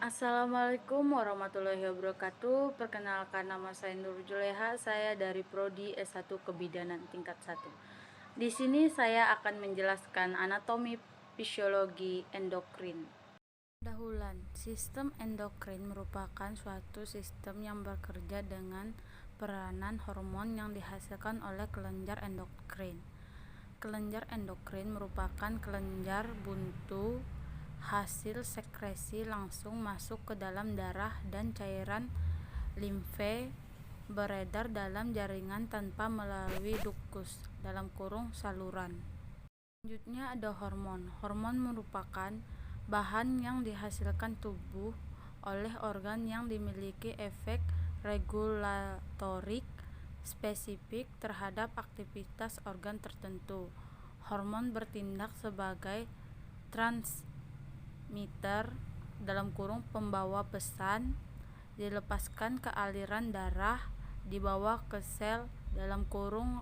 Assalamualaikum warahmatullahi wabarakatuh. Perkenalkan, nama saya Nur Juleha. Saya dari Prodi S1 Kebidanan tingkat 1. Di sini saya akan menjelaskan anatomi fisiologi endokrin. Pendahuluan, sistem endokrin merupakan suatu sistem yang bekerja dengan peranan hormon yang dihasilkan oleh kelenjar endokrin. Kelenjar endokrin merupakan kelenjar buntu hasil sekresi langsung masuk ke dalam darah dan cairan limfe beredar dalam jaringan tanpa melalui ductus (saluran). Selanjutnya ada hormon. Hormon merupakan bahan yang dihasilkan tubuh oleh organ yang dimiliki efek regulatorik spesifik terhadap aktivitas organ tertentu. Hormon bertindak sebagai transmitter (pembawa pesan), dilepaskan ke aliran darah, dibawa ke sel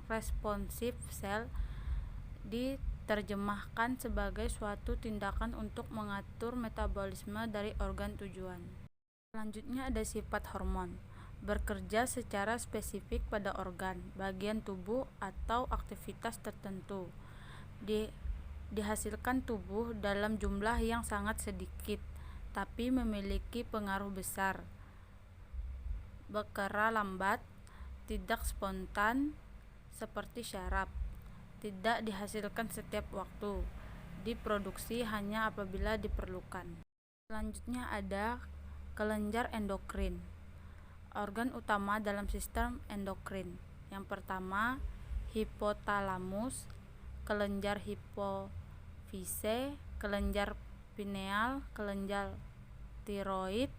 (responsif sel), diterjemahkan sebagai suatu tindakan untuk mengatur metabolisme dari organ tujuan. Selanjutnya ada sifat hormon. Bekerja secara spesifik pada organ, bagian tubuh, atau aktivitas tertentu. Dihasilkan tubuh dalam jumlah yang sangat sedikit, tapi memiliki pengaruh besar. Bergerak lambat, tidak spontan seperti syaraf. Tidak dihasilkan setiap waktu. Diproduksi hanya apabila diperlukan. Selanjutnya ada kelenjar endokrin. Organ utama dalam sistem endokrin. Yang pertama, hipotalamus, kelenjar hipofise, kelenjar pineal, kelenjar tiroid,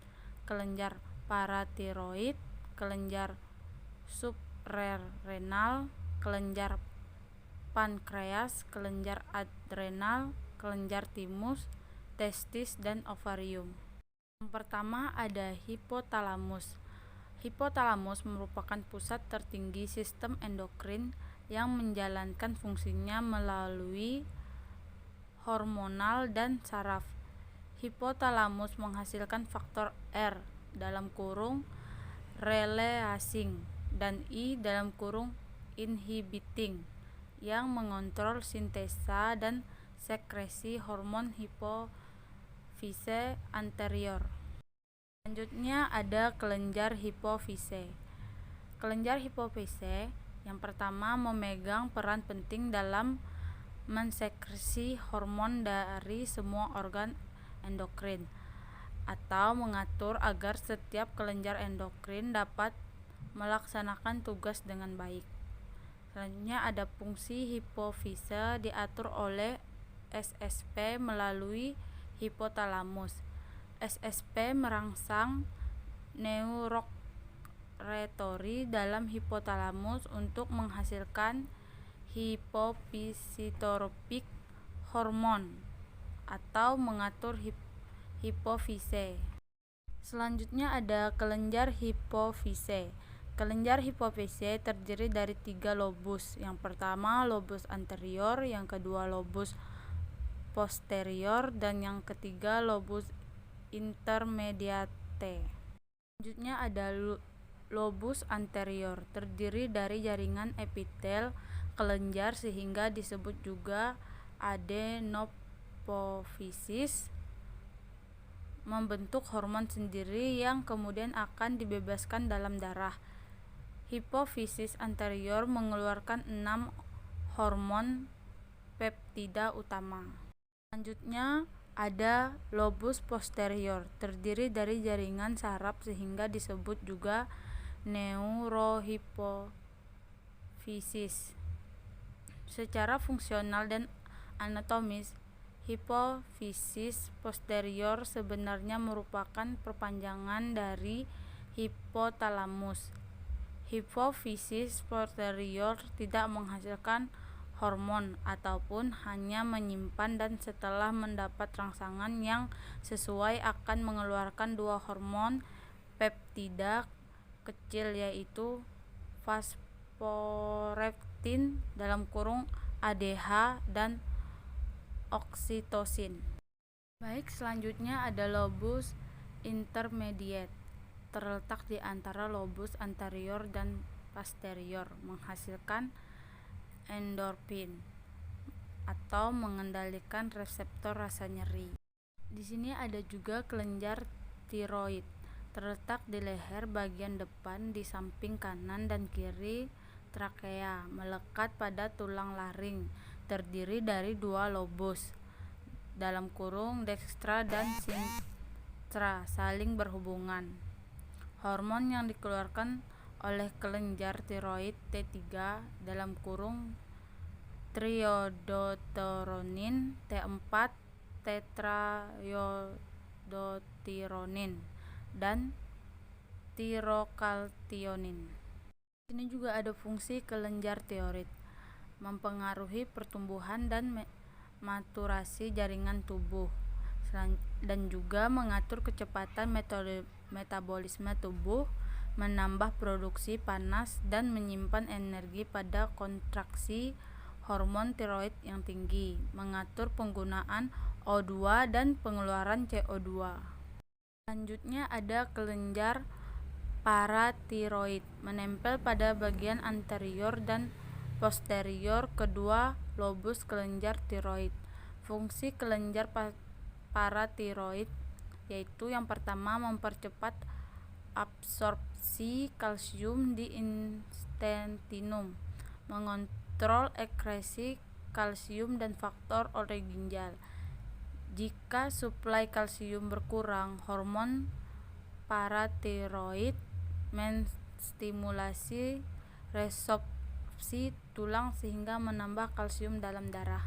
kelenjar paratiroid, kelenjar subrenal, kelenjar pankreas, kelenjar adrenal, kelenjar timus, testis, dan ovarium. Yang pertama ada hipotalamus. Hipotalamus merupakan pusat tertinggi sistem endokrin yang menjalankan fungsinya melalui hormonal dan saraf. Hipotalamus menghasilkan faktor R (releasing) dan I (inhibiting) yang mengontrol sintesa dan sekresi hormon hipofise anterior. Selanjutnya ada kelenjar hipofise. Kelenjar hipofise yang pertama memegang peran penting dalam mensekresi hormon dari semua organ endokrin, atau mengatur agar setiap kelenjar endokrin dapat melaksanakan tugas dengan baik. Selanjutnya ada fungsi hipofise diatur oleh SSP melalui hipotalamus. SSP merangsang neuroreceptori dalam hipotalamus untuk menghasilkan hipofisitropik hormon atau mengatur hipofise. Selanjutnya ada kelenjar hipofise. Kelenjar hipofise terdiri dari 3 lobus. Yang pertama lobus anterior, yang kedua lobus posterior, dan yang ketiga lobus intermediate. Selanjutnya ada lobus anterior, terdiri dari jaringan epitel kelenjar sehingga disebut juga adenopofisis, membentuk hormon sendiri yang kemudian akan dibebaskan dalam darah. Hipofisis anterior mengeluarkan 6 hormon peptida utama. Selanjutnya ada lobus posterior, terdiri dari jaringan saraf sehingga disebut juga neurohipofisis. Secara fungsional dan anatomis, hipofisis posterior sebenarnya merupakan perpanjangan dari hipotalamus. Hipofisis posterior tidak menghasilkan hormon ataupun hanya menyimpan, dan setelah mendapat rangsangan yang sesuai akan mengeluarkan 2 hormon peptida kecil, yaitu fosforeptin (ADH) dan oksitosin. Baik, selanjutnya ada lobus intermediate, terletak di antara lobus anterior dan posterior, menghasilkan endorfin atau mengendalikan reseptor rasa nyeri. Di sini ada juga kelenjar tiroid, terletak di leher bagian depan di samping kanan dan kiri trakea, melekat pada tulang laring, terdiri dari dua lobus (dekstra dan sinistra) saling berhubungan. Hormon yang dikeluarkan oleh kelenjar tiroid T3 (triiodothyronin), T4 tetraiodothyronin, dan tirokaltionin. Di sini juga ada fungsi kelenjar tiroid, mempengaruhi pertumbuhan dan maturasi jaringan tubuh, dan juga mengatur kecepatan metabolisme tubuh, menambah produksi panas, dan menyimpan energi pada kontraksi hormon tiroid yang tinggi, mengatur penggunaan O2 dan pengeluaran CO2. Selanjutnya ada kelenjar paratiroid, menempel pada bagian anterior dan posterior kedua lobus kelenjar tiroid. Fungsi kelenjar paratiroid yaitu yang pertama, mempercepat absorpsi kalsium di intestinum, mengontrol ekskresi kalsium dan faktor oleh ginjal. Jika suplai kalsium berkurang, hormon paratiroid menstimulasi resorpsi tulang sehingga menambah kalsium dalam darah.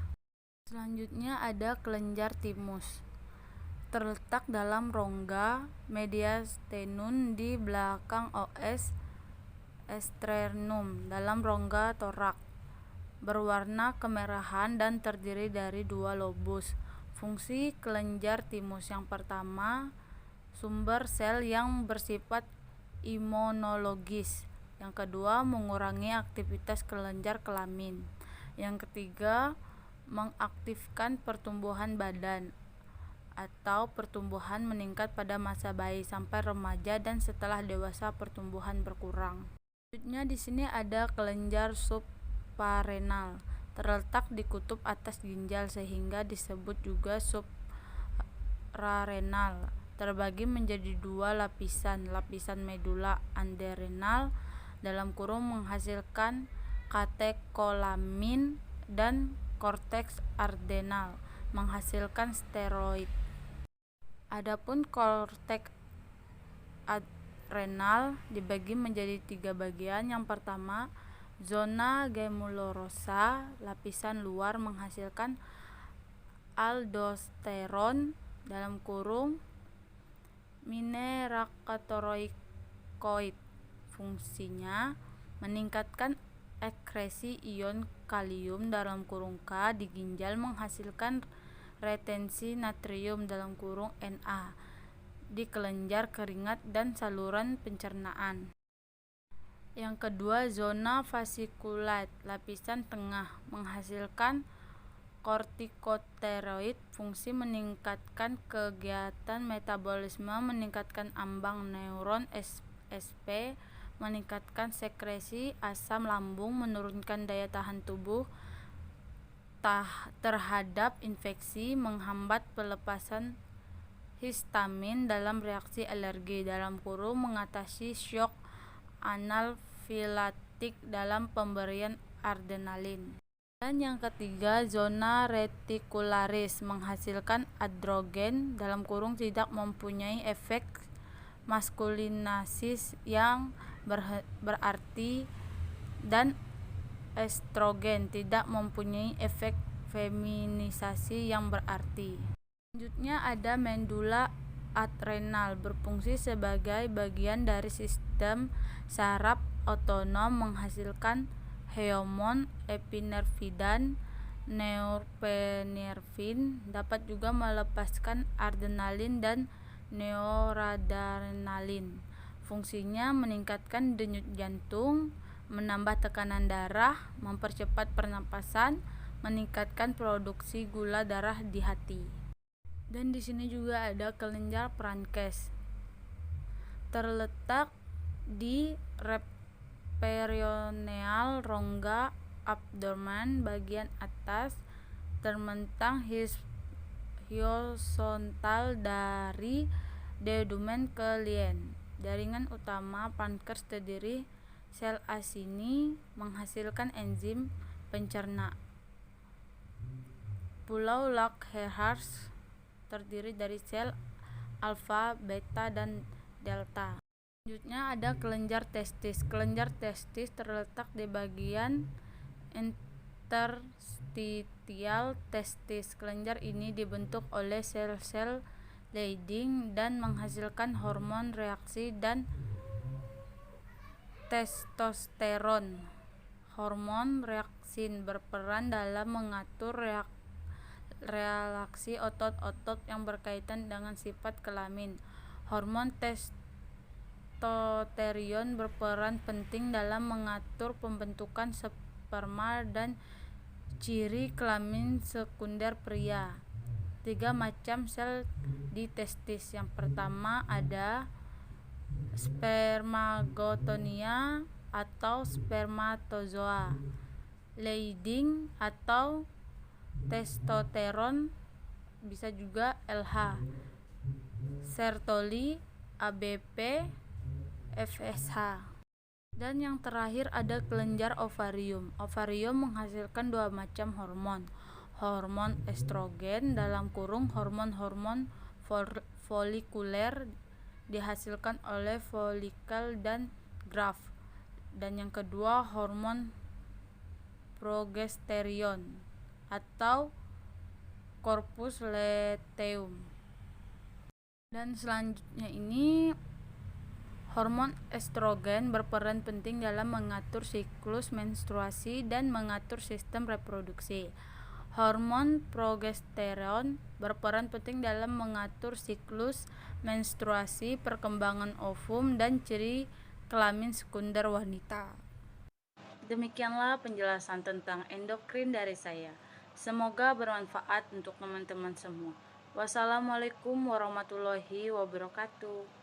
Selanjutnya ada kelenjar timus, terletak dalam rongga mediastinum di belakang os sternum dalam rongga torak, berwarna kemerahan dan terdiri dari dua lobus. Fungsi kelenjar timus yang pertama, sumber sel yang bersifat imunologis. Yang kedua, mengurangi aktivitas kelenjar kelamin. Yang ketiga, mengaktifkan pertumbuhan badan atau pertumbuhan meningkat pada masa bayi sampai remaja, dan setelah dewasa pertumbuhan berkurang. Selanjutnya di sini ada kelenjar suprarenal, terletak di kutub atas ginjal sehingga disebut juga suprarenal. Terbagi menjadi dua lapisan medula adrenal menghasilkan katekolamin dan korteks adrenal menghasilkan steroid. Adapun korteks adrenal dibagi menjadi tiga bagian. Yang pertama, zona glomerulosa, lapisan luar menghasilkan aldosteron (mineralocorticoid). Fungsinya meningkatkan ekskresi ion kalium (K) di ginjal, menghasilkan retensi natrium (Na) di kelenjar keringat dan saluran pencernaan. Yang kedua, zona vasikulat, lapisan tengah menghasilkan kortikosteroid. Fungsi meningkatkan kegiatan metabolisme, meningkatkan ambang neuron SP, meningkatkan sekresi asam lambung, menurunkan daya tahan tubuh terhadap infeksi, menghambat pelepasan histamin dalam reaksi alergi (mengatasi syok anafilaktik dalam pemberian adrenalin). Dan yang ketiga, zona retikularis menghasilkan androgen (tidak mempunyai efek maskulinasi yang berarti) dan estrogen (tidak mempunyai efek feminisasi yang berarti). Selanjutnya ada medula adrenal, berfungsi sebagai bagian dari sistem saraf otonom, menghasilkan hormon epinefrin dan norepinefrin, dapat juga melepaskan adrenalin dan noradrenalin. Fungsinya meningkatkan denyut jantung, menambah tekanan darah, mempercepat pernapasan, meningkatkan produksi gula darah di hati. Dan di sini juga ada kelenjar pankreas, terletak di perioneal rongga abdomen bagian atas, terbentang horizontal dari duoden ke lien. Jaringan utama pankreas terdiri sel asini menghasilkan enzim pencerna. Pulau Langerhans terdiri dari sel alfa, beta, dan delta. Selanjutnya ada kelenjar testis. Kelenjar testis terletak di bagian interstitial testis. Kelenjar ini dibentuk oleh sel-sel Leydig dan menghasilkan hormon reaksi dan testosteron. Hormon reaksin berperan dalam mengatur reaksi otot-otot yang berkaitan dengan sifat kelamin. Hormon testosteron berperan penting dalam mengatur pembentukan sperma dan ciri kelamin sekunder pria. 3 macam sel di testis. Yang pertama ada spermatogonia atau spermatozoa, Leydig atau testosteron, bisa juga LH, Sertoli, ABP, FSH. Dan yang terakhir ada kelenjar ovarium. Ovarium menghasilkan 2 macam hormon. Hormon estrogen hormon folikuler dihasilkan oleh folikel dan graft. Dan yang kedua hormon progesteron atau corpus luteum. Dan selanjutnya ini hormon estrogen berperan penting dalam mengatur siklus menstruasi dan mengatur sistem reproduksi. Hormon progesteron berperan penting dalam mengatur siklus menstruasi, perkembangan ovum, dan ciri kelamin sekunder wanita. Demikianlah penjelasan tentang endokrin dari saya. Semoga bermanfaat untuk teman-teman semua. Wassalamualaikum warahmatullahi wabarakatuh.